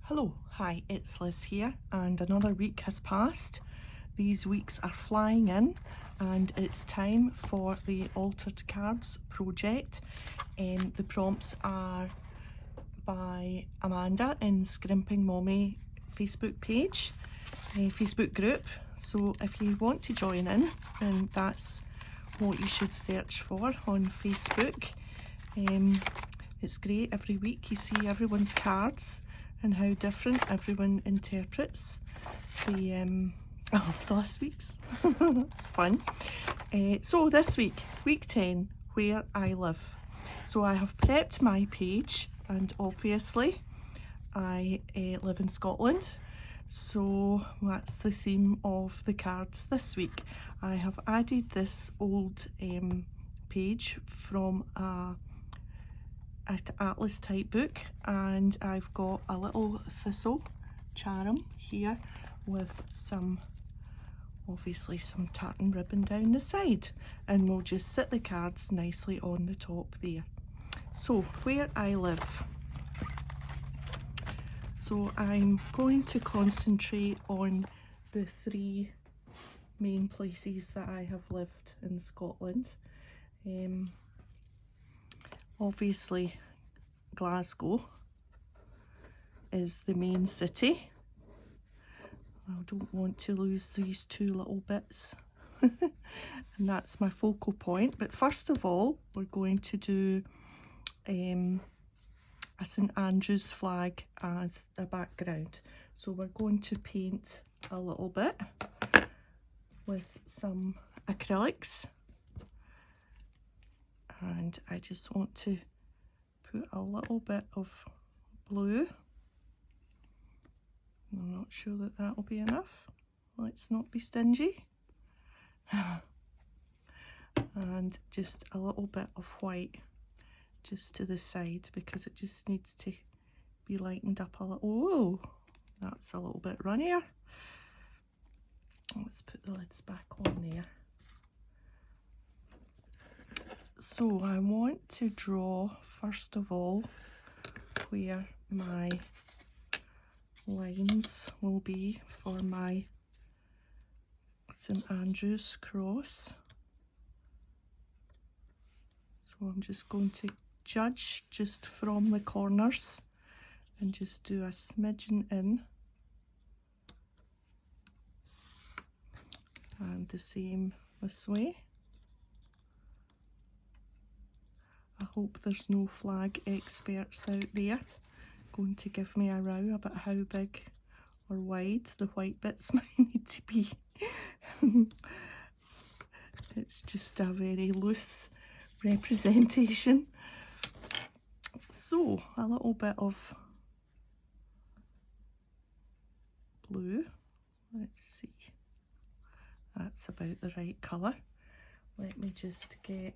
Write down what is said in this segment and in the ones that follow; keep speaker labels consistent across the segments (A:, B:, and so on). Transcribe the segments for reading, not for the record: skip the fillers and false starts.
A: Hello, hi, it's Liz here, and another week has passed. These weeks are flying in, and it's time for the Altered Cards project. The prompts are by Amanda in Scrimping Mommy Facebook page, Facebook group. So if you want to join in, then that's what you should search for on Facebook. It's great. Every week you see everyone's cards and how different everyone interprets the last week's. It's fun. So this week, week 10, where I live. So I have prepped my page, and obviously I live in Scotland, so that's the theme of the cards this week. I have added this old page from an atlas type book, and I've got a little thistle charm here with obviously some tartan ribbon down the side, and we'll just sit the cards nicely on the top there. So where I live. So I'm going to concentrate on the three main places that I have lived in Scotland. Obviously Glasgow is the main city. I don't want to lose these two little bits and that's my focal point. But first of all, we're going to do a St Andrew's flag as a background. So we're going to paint a little bit with some acrylics, and I just want to put a little bit of blue. I'm not sure that that'll be enough. Let's not be stingy. And just a little bit of white just to the side, because it just needs to be lightened up a little. Oh, that's a little bit runnier. Let's put the lids back on there. So I want to draw, first of all, where my lines will be for my St Andrew's cross. So I'm just going to judge just from the corners and just do a smidgen in, and the same this way. I hope there's no flag experts out there going to give me a row about how big or wide the white bits might need to be. It's just a very loose representation. So a little bit of blue. Let's see, that's about the right colour. Let me just get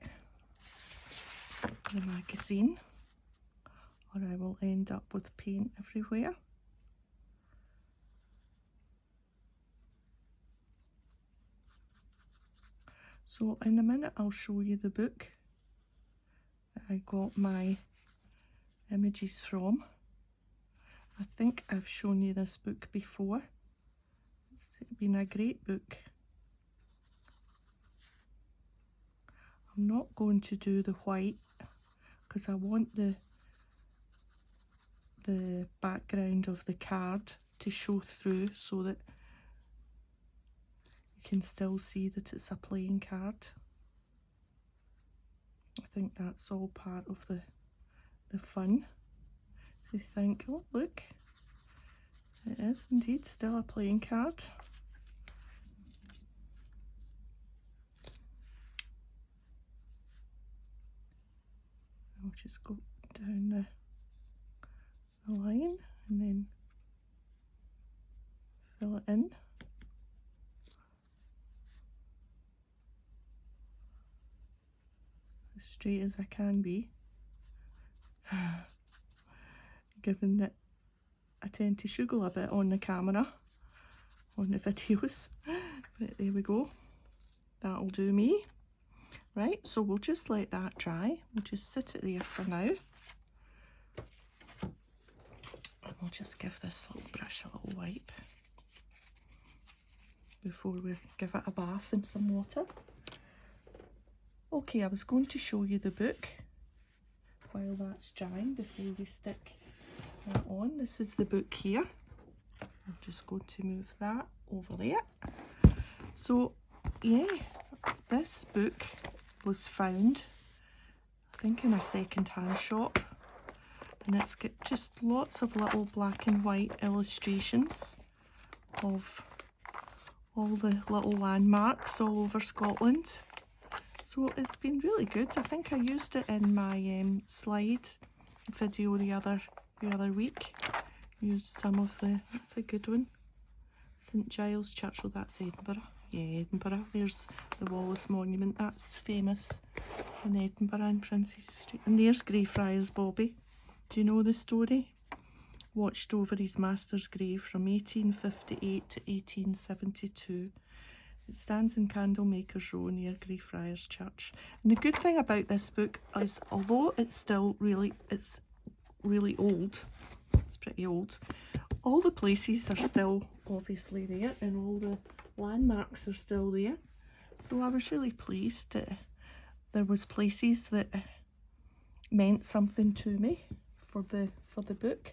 A: the magazine, or I will end up with paint everywhere. So in a minute I'll show you the book that I got my images from. I think I've shown you this book before. It's been a great book. I'm not going to do the white because I want the background of the card to show through, so that you can still see that it's a playing card. I think that's all part of the fun. So you think, oh look, it is indeed still a playing card. I'll just go down the line and then fill it in. As straight as I can be, given that I tend to sugar a bit on the camera, on the videos, but there we go, that'll do me. Right, so we'll just let that dry. We'll just sit it there for now. And we'll just give this little brush a little wipe before we give it a bath in some water. Okay, I was going to show you the book while that's drying before we stick that on. This is the book here. I'm just going to move that over there. So yeah, this book was found, I think, in a second-hand shop, and it's got just lots of little black and white illustrations of all the little landmarks all over Scotland. So it's been really good. I think I used it in my slide video the other week. Used some of that's a good one. St Giles Church, oh that's Edinburgh. Yeah, Edinburgh. There's the Wallace Monument, that's famous in Edinburgh and Princes Street. And there's Greyfriars Bobby. Do you know the story? Watched over his master's grave from 1858 to 1872. It stands in Candlemakers Row near Greyfriars Church. And the good thing about this book is, although it's really old, it's pretty old, all the places are still obviously there and all the landmarks are still there. So I was really pleased that there was places that meant something to me for the book.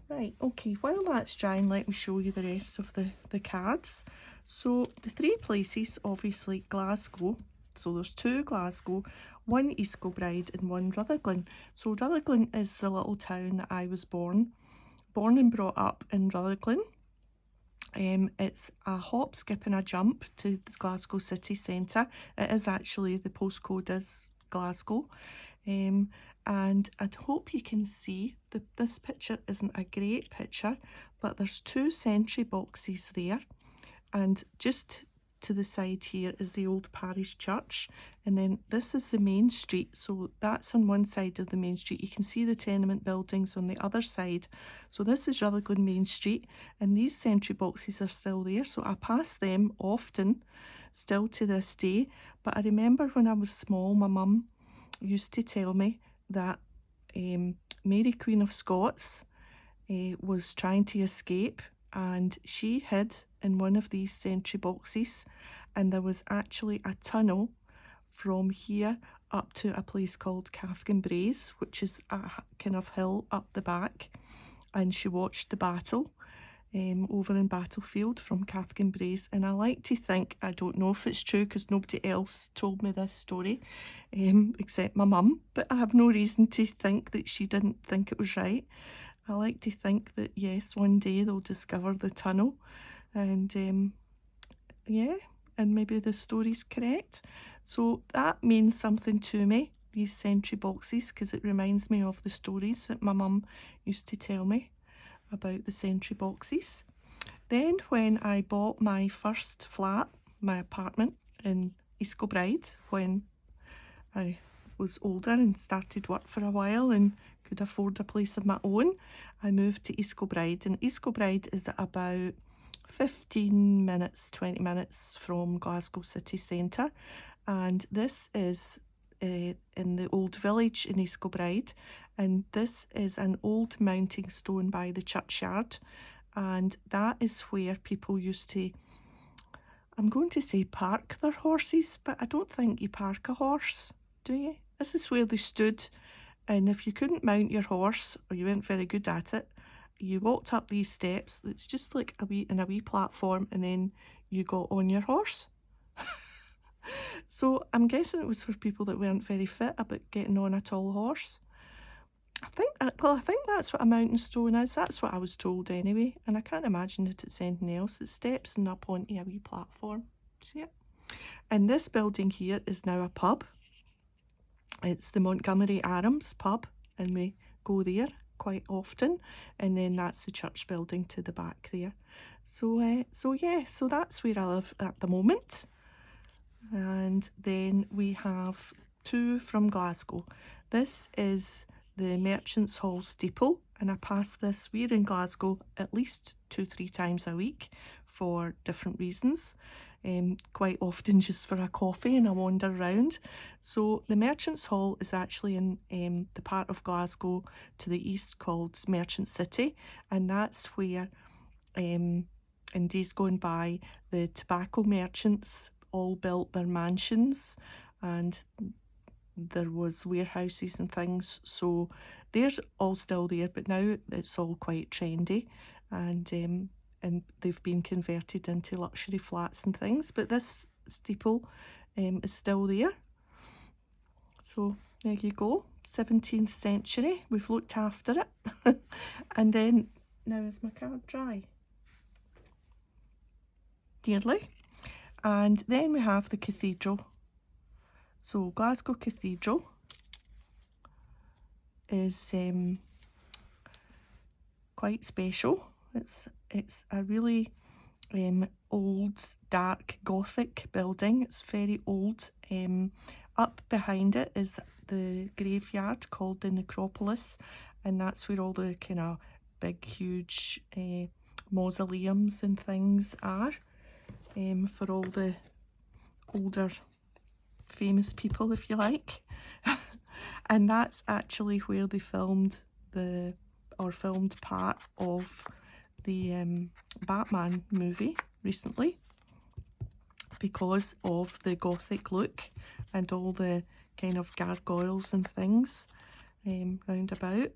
A: Right, okay, while that's drying, let me show you the rest of the cards. So the three places, obviously Glasgow, so there's two Glasgow, one East Kilbride and one Rutherglen. So Rutherglen is the little town that I was born and brought up in Rutherglen. It's a hop, skip and a jump to the Glasgow city centre. It is actually, the postcode is Glasgow. And I hope you can see that this picture isn't a great picture, but there's two sentry boxes there, and just to the side here is the old parish church, and then this is the main street, so that's on one side of the main street. You can see the tenement buildings on the other side. So this is Rutherglen Main Street, and these sentry boxes are still there, so I pass them often, still to this day. But I remember when I was small, my mum used to tell me that Mary Queen of Scots was trying to escape, and she hid in one of these sentry boxes, and there was actually a tunnel from here up to a place called Cathkin Braes, which is a kind of hill up the back, and she watched the battle over in Battlefield from Cathkin Braes. And I like to think, I don't know if it's true because nobody else told me this story except my mum, but I have no reason to think that she didn't think it was right. I like to think that yes, one day they'll discover the tunnel, and yeah, and maybe the story's correct. So that means something to me, these sentry boxes, because it reminds me of the stories that my mum used to tell me about the sentry boxes. Then when I bought my first flat, my apartment in East Kilbride, when I was older and started work for a while and could afford a place of my own, I moved to East Kilbride, and East Kilbride is about 15 minutes, 20 minutes from Glasgow city centre, and this is in the old village in East Kilbride, and this is an old mounting stone by the churchyard, and that is where people used to, I'm going to say park their horses, but I don't think you park a horse, do you? This is where they stood, and if you couldn't mount your horse or you weren't very good at it, you walked up these steps. It's just like a wee platform, and then you got on your horse. So I'm guessing it was for people that weren't very fit about getting on a tall horse. I think that's what a mountain stone is. That's what I was told anyway, and I can't imagine that it's anything else. It's steps and up onto a wee platform. See it? And this building here is now a pub. It's the Montgomery Arms pub, and we go there quite often, and then that's the church building to the back there. So yeah, so that's where I live at the moment. And then we have two from Glasgow. This is the Merchants Hall steeple, and I pass this. We're in Glasgow at least 2-3 times a week for different reasons. quite often just for a coffee and a wander round. So the Merchants Hall is actually in the part of Glasgow to the east called Merchant City, and that's where in days gone by the tobacco merchants all built their mansions, and there was warehouses and things, so they're all still there, but now it's all quite trendy, and they've been converted into luxury flats and things, but this steeple is still there. So there you go, 17th century, we've looked after it. And then, now is my card dry? Nearly. And then we have the cathedral. So Glasgow Cathedral is quite special. It's a really old, dark Gothic building. It's very old. Up behind it is the graveyard called the Necropolis, and that's where all the kind of big, huge mausoleums and things are for all the older famous people, if you like. And that's actually where they filmed part of the Batman movie recently, because of the Gothic look and all the kind of gargoyles and things round about,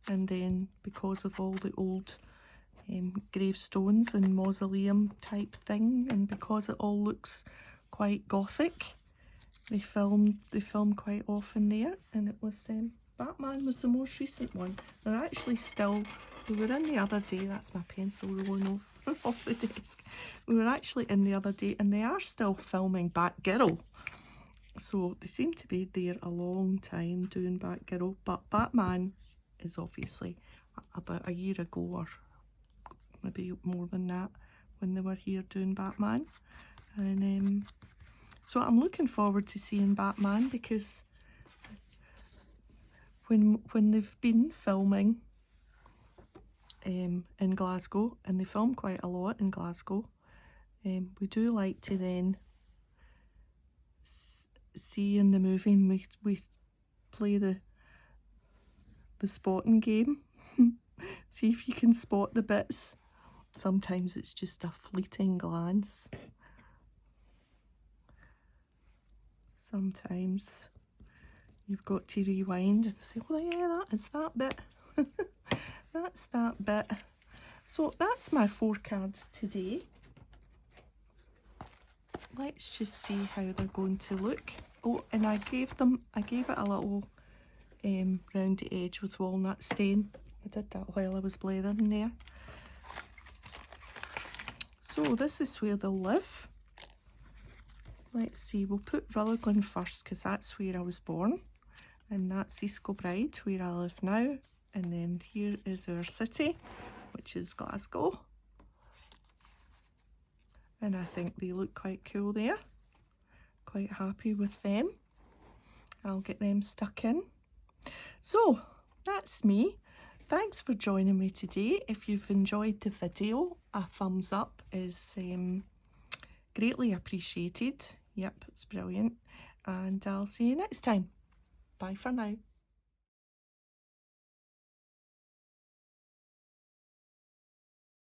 A: and then because of all the old gravestones and mausoleum type thing, and because it all looks quite Gothic, they film quite often there. And it was Batman was the most recent one. They're actually still, we were in the other day, that's my pencil rolling off the desk. We were actually in the other day and they are still filming Batgirl. So they seem to be there a long time doing Batgirl, but Batman is obviously about a year ago, or maybe more than that, when they were here doing Batman. And so I'm looking forward to seeing Batman, because when they've been filming in Glasgow, and they film quite a lot in Glasgow, we do like to then see in the movie, and we play the spotting game. See if you can spot the bits. Sometimes it's just a fleeting glance. Sometimes you've got to rewind and say, well, yeah, that is that bit. That's that bit. So that's my 4 cards today. Let's just see how they're going to look. Oh, and I gave it a little round the edge with walnut stain. I did that while I was blathering there. So this is where they'll live. Let's see, we'll put Rutherglen first, because that's where I was born, and that's East Kilbride, where I live now. And then here is our city, which is Glasgow, and I think they look quite cool there. Quite happy with them. I'll get them stuck in. So that's me. Thanks for joining me today. If you've enjoyed the video, a thumbs up is greatly appreciated. Yep, it's brilliant. And I'll see you next time. Bye for now.